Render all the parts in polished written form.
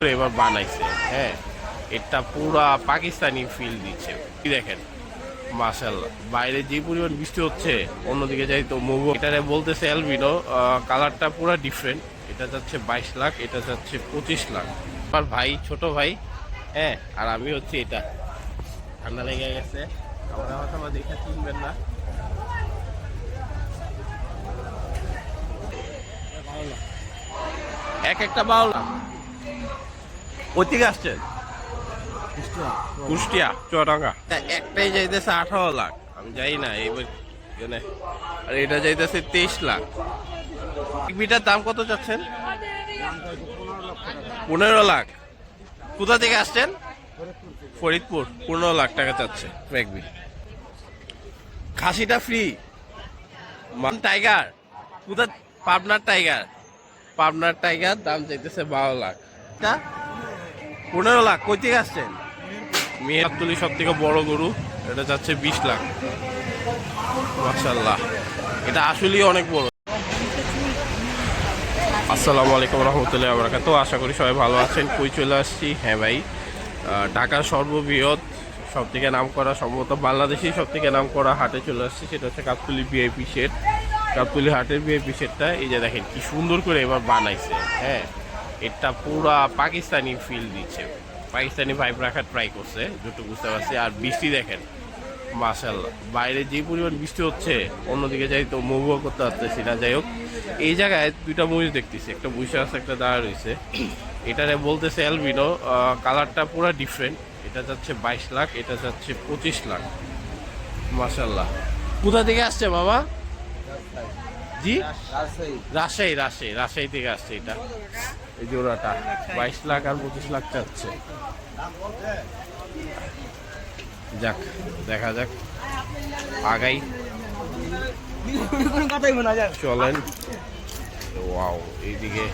এবার বানাইছে। হ্যাঁ, এটা পুরা পাকিস্তানি ফিল দিচ্ছে। কি দেখেন, মাশাআল্লাহ, বাইরে যে পরিমাণ বৃষ্টি হচ্ছে, অন্যদিকে যাই তো মুভো এটারে বলতেছে অ্যালবিনো। কালারটা পুরা ডিফারেন্ট। এটা যাচ্ছে 22 লাখ, এটা যাচ্ছে 25 লাখ। আমার ভাই, ছোট ভাই। হ্যাঁ, আর আমি হচ্ছে এটা। ঠান্ডা লেগে গেছে, আমরা হয়তো আমার দেখে চিনবেন না। এক একটা বাউলা ওইদিকে আসছেন কুষ্টিয়া চুয়াডাঙ্গা, একটাই যাইতেছে 18 লাখ। আমি যাই না এবার এখানে। আর এটা যাইতেছে 23 লাখ। বিটার দাম কত চাচ্ছেন? 15 লাখ। কোথা থেকে আসছেন? ফরিদপুর। 15 লাখ টাকা চাচ্ছে ম্যাকবি। খাসিটা ফ্রি। মান টাইগার কোথা? পাবনার টাইগার। পাবনার টাইগার দাম চাইতেছে 12 লাখ। 15 লাখ। কই থেকে আসছেন? মেহেরতুলি সব থেকে বড় গরু, এটা যাচ্ছে 20 লাখ। মাশাআল্লাহ, এটা আসলেই অনেক বড়। আসসালামু আলাইকুম রহমতুল্লাহি ওয়া বারাকাতুহু। আশা করি সবাই ভালো আছেন। কই চলে আসছি? হ্যাঁ ভাই, ঢাকার সর্ববৃহৎ সব থেকে নাম করা, সম্ভবত বাংলাদেশেই সব থেকে নাম করা হাটে চলে আসছি। সেটা হচ্ছে গাবতলী ভিআইপি শেড। গাবতলী হাটের ভিআইপি শেডটা এই যে দেখেন কি সুন্দর করে এবার বানাইছে। হ্যাঁ, এটা পুরা পাকিস্তানি ফিল দিচ্ছে, পাকিস্তানি ভাইব রাখার ট্রাই করছে, যতটুকু বুঝতে পারছি। আর বৃষ্টি দেখেন, মাশাআল্লাহ, বাইরে যে পরিমাণ বৃষ্টি হচ্ছে, অন্যদিকে যাই তো মুভও করতে পারতেছি না। যাই হোক, এই জায়গায় দুইটা মহিষ দেখতেছি, একটা বসে আছে, একটা দাঁড়া রয়েছে। এটারে বলতেছে অ্যালবিনো। কালারটা পুরো ডিফারেন্ট। এটা যাচ্ছে 22 লাখ, এটা যাচ্ছে 25 লাখ। মাশাআল্লাহ। কোথা থেকে আসছে বাবা? জি, রাজশাহী। রাজশাহী থেকে আসছে এটা। এই জোড়াটা 22 লাখ আর 25 লাখ চাচ্ছে। যাক, দেখা যাক, আগাই চলেন। ওয়াও, এইদিকে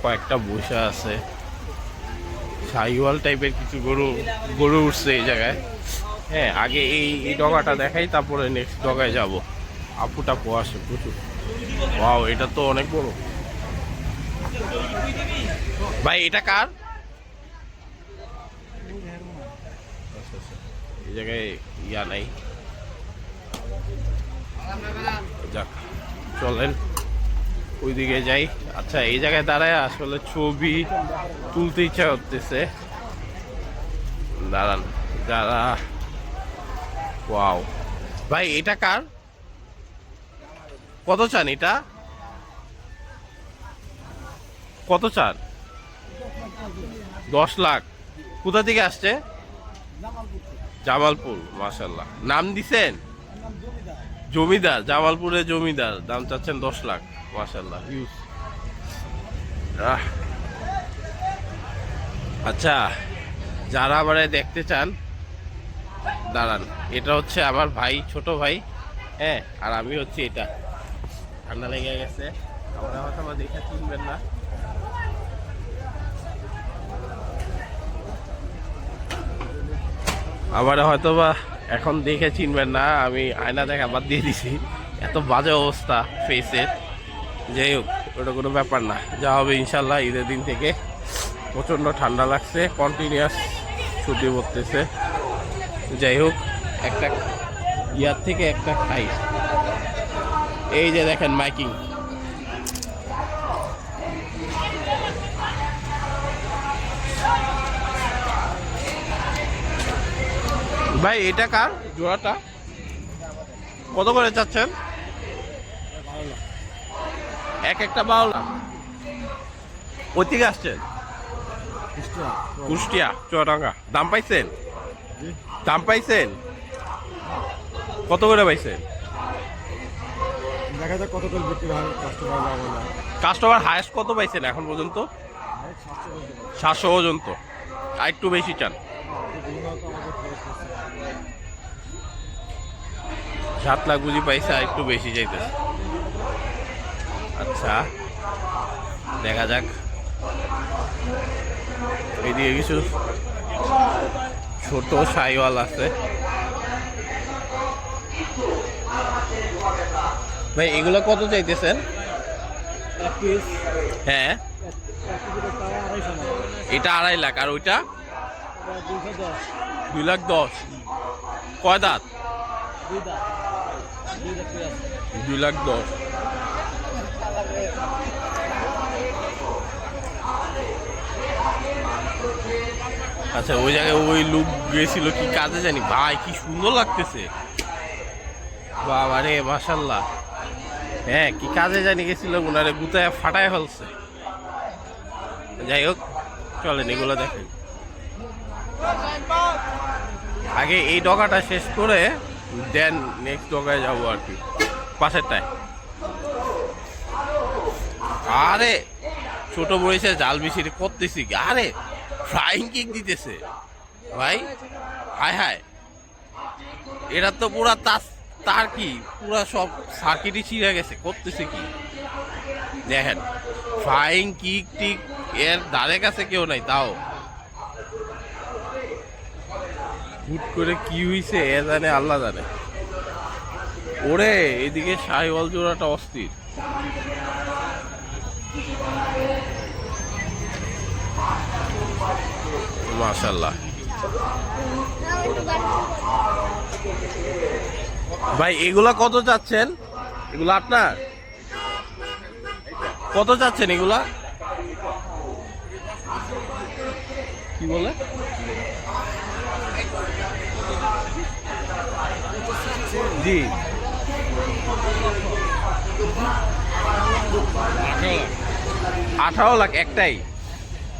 কয়েকটা বসে আছে, শাহিওয়াল টাইপের কিছু গরু উঠছে এই জায়গায়। হ্যাঁ, আগে এই ডগাটা দেখাই, তারপরে নেক্সট ডগায় যাব। আপুটা আসে প্রচুর। ওয়াও, এটা তো অনেক বড় ভাই। এটা কার? এই জায়গায় ইয়া নাই। যাক, চলেন ওইদিকে যাই। আচ্ছা, এই জায়গায় দাঁড়ায় আসলে ছবি তুলতে ইচ্ছা করতেছে। দাঁড়ান, যারা। ওয়াও ভাই, এটা কার? কত চান এটা? কত চান? 10 লাখ। কোথা থেকে আসছে? জামালপুর। মাশাআল্লাহ, নাম দিছেন? জমিদার, জামালপুরের জমিদার। দাম চাচ্ছেন 10 লাখ। মাশাআল্লাহ, হিউজ। আচ্ছা, যারা আবার দেখতে চান, দাঁড়ান, এটা হচ্ছে আমার ভাই, ছোট ভাই। হ্যাঁ, আর আমি হচ্ছে এটা। ঠান্ডা লেগে গেছে, আমরা হয়তো আমার দেখে চিনবেন না। আমার হয়তো বা এখন দেখে চিনবেন না, আমি আয়না দেখা বাদ দিয়ে দিছি, এত বাজে অবস্থা ফেসের। যাই হোক, ওটা কোনো ব্যাপার না, যা হবে ইনশাল্লাহ। ঈদের দিন থেকে প্রচণ্ড ঠান্ডা লাগছে, কন্টিনিউয়াস ছুটি পড়তেছে। যাই হোক, একটা ইয়ার থেকে একটা খাই। এই যে দেখেন মাইকিং। ভাই, এটা কার জোড়াটা? কত করে চাচ্ছেন? এক একটা 12 লাখ। ওই থেকে আসছেন? কুষ্টিয়া চুয়াডাঙ্গা। দাম পাইছেন? দাম পাইছেন? কত করে পাইছেন? দেখা যাক কত করে বিক্রি হয়। কাস্টমার হায়েস্ট কত পাইছেন এখন পর্যন্ত? 700 পর্যন্ত। আর একটু বেশি চান? 7 লাখ বুঝি পাইছে, আর একটু বেশি চাইতেছে। আচ্ছা, দেখা যাক। এদিকে কিছু ছোট শাহিওয়াল আছে। ভাই, এগুলো কত চাইতেছেন? হ্যাঁ, এটা 2.5 লাখ, আর ওইটা 2,10,000। কয় দাঁত? 2,10,000। আচ্ছা, ওই জায়গায় ওই লোক গেছিল কি কাজে জানি, ভাই কি সুন্দর লাগতেছে, বাবা রে মাশাল্লাহ। হ্যাঁ, কি কাজে জানি গেছিল, ওনারে গুতায় ফাটায় ফেলছে। যাই হোক, চলেন এগুলো দেখেন। আগে এই ডগাটা শেষ করে দেন নেক্সট ডগায় যাবো আর কি, পাশেরটায়। আরে ছোট বয়সে জাল বিছিয়ে করতেছি, আরে ফ্লাইং কিক দিতেছে ভাই, হায় হায়। এটা তো পুরা তার কি পুরা সব সার্কিটই ছিঁড়ে গেছে, করতেছে কি দেখেন। ফ্লাইং কিক টিক এর ধারে কাছে কেউ নাই, তাও হুট করে কি হয়েছে এ জানে, আল্লাহ জানে। ওরে এদিকে শাহিওয়াল জোড়াটা অস্থির। মাশাআল্লাহ ভাই, এগুলা কত চাচ্ছেন? এগুলো আপনার কত চাচ্ছেন এগুলা? কি বলে? জি 18 লাখ একটাই।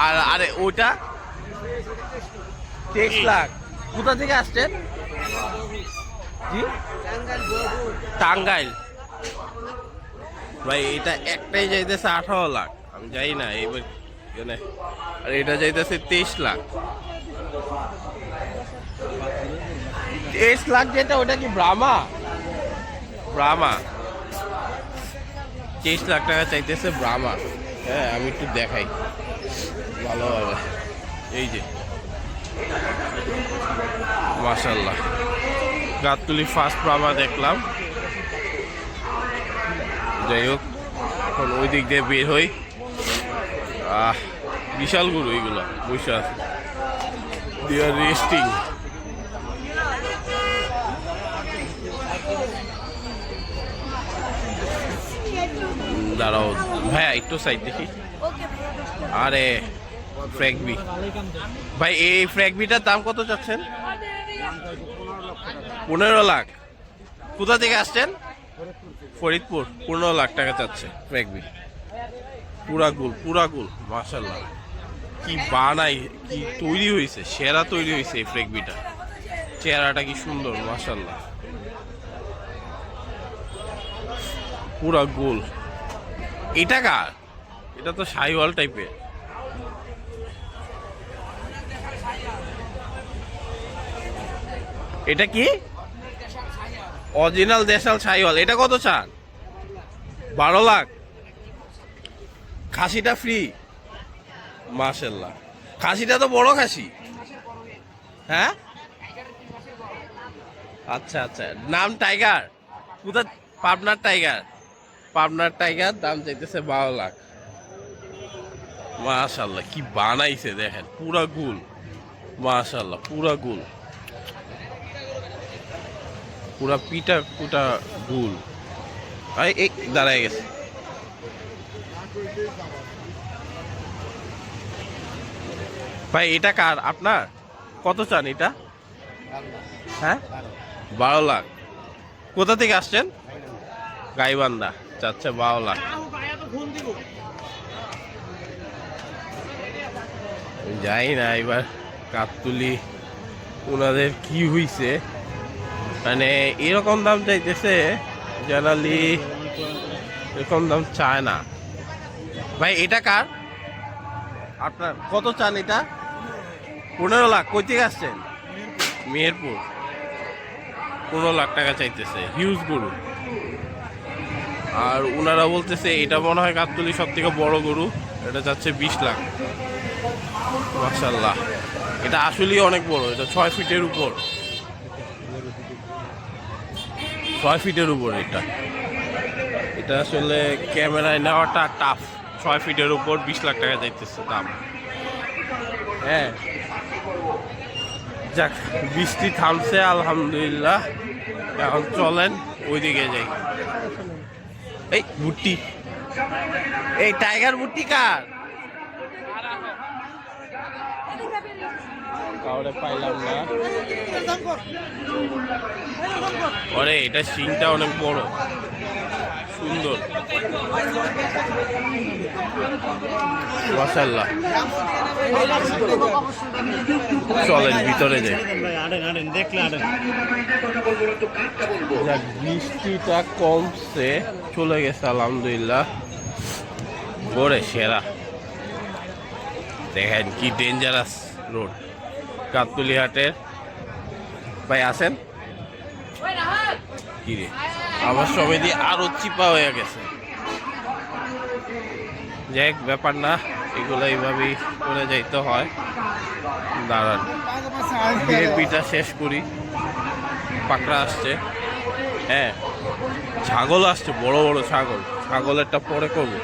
আর আরে ওইটা 23 লাখ। কোথা থেকে আসছেন? জি টাঙ্গাইল। ভাই এটা একটাই যাইতেছে 18 লাখ, আমি যাই না এবার এখানে। আর এটা যাইতেছে 23 লাখ। 23 লাখ যেটা, ওটা কি ব্রাহ্মা? ব্রাহ্মা 23 লাখ টাকা চাইতেছে ব্রাহ্মা। হ্যাঁ, আমি একটু দেখাই ভালোভাবে। এই যে মাশাআল্লাহ, গাবতলী ফার্স্ট ব্রাহ্মা দেখলাম। যাই হোক, এখন ওই দিক দিয়ে বের হই। বিশাল গরু এইগুলো, বসে আছে, দে আর রেস্টিং। দাঁড়াও ভাইয়া, একটু সাইড দেখি। আরে ফ্র্যাগবি ভাই, এই ফ্র্যাগবিটার দাম কত চাচ্ছেন? 15 লাখ। কোথা থেকে আসছেন? ফরিদপুর। 15 লাখ টাকা চাচ্ছে ফ্র্যাগবি। পুরা গুল মাশাআল্লাহ। কি বানাই, কি তৈরি হয়েছে, সেরা তৈরি হয়েছে এই ফ্র্যাগবিটা। চেহারাটা কি সুন্দর মাশাআল্লাহ, পুরা গোল। এটা কার? এটা তো শাহিওয়াল টাইপের। এটা কি? অরিজিনাল দেশাল শাহিওয়াল। এটা কত চান? 12 লাখ। খাসিটা ফ্রি? মাশাআল্লাহ, খাসিটা তো বড় খাসি। হ্যাঁ, আচ্ছা আচ্ছা। নাম টাইগার? কোথা? পাবনার টাইগার। পাবনার টাইগার, দাম চাইতেছে 12 লাখ। মাশাআল্লাহ, কি বানাইছে দেখেন, পুরা গুল মাশাআল্লাহ, পুরা গুল, পুরা পিটা কুটা গুল। এই দাঁড়ায় গেছে। ভাই এটা কার? আপনার? কত চান এটা? হ্যাঁ 12 লাখ। কোথা থেকে আসছেন? গাইবান্ধা, চাচ্ছে 12 লাখ। যাই না এবার গাবতলী ওনাদের কি হইছে, মানে এরকম দাম চাইতেছে, জেনারেলি এরকম দাম চায় না। ভাই এটা কার? আপনার? কত চান এটা? 15 লাখ। কই থেকে আসছেন? মেহেরপুর। 15 লাখ টাকা চাইতেছে, হিউজ গরু। আর ওনারা বলতেছে এটা মনে হয় গাবতলী সব থেকে বড় গরু, এটা যাচ্ছে 20 লাখ। মাশাআল্লাহ, এটা আসলেই অনেক বড়। এটা 6 ফিটের উপর, 6 ফিটের উপর। এটা আসলে ক্যামেরায় নেওয়াটা টাফ। 6 ফিটের উপর 20 লাখ টাকা যাইতেছে দাম। হ্যাঁ যাক, বৃষ্টি থামছে আলহামদুলিল্লাহ। এখন চলেন ওইদিকে যাই। এই ভুট্টি, এই টাইগার ভুট্টি কার? কাউরে পাইলাম না। আরে এটা সিংটা অনেক বড়, সুন্দর, মাশাআল্লাহ। চলেন ভিতরে যাই। যাক, বৃষ্টিটা কমছে, চলে গেছে আলহামদুলিল্লাহ। বড়ে সেরা, দেখেন কি ডেঞ্জারাস রোড গাবতলী হাটের। ভাই আসেন। কি রে, আমার সমেতি আরো চিপা হয়ে গেছে। যাই ব্যাপার না, এগুলো এইভাবেই করে যাইতে হয়। দাঁড়ান, বিটা শেষ করি। পাকড়া আসছে, হ্যাঁ ছাগল আসছে, বড় বড় ছাগল। ছাগলেরটা পরে করবো।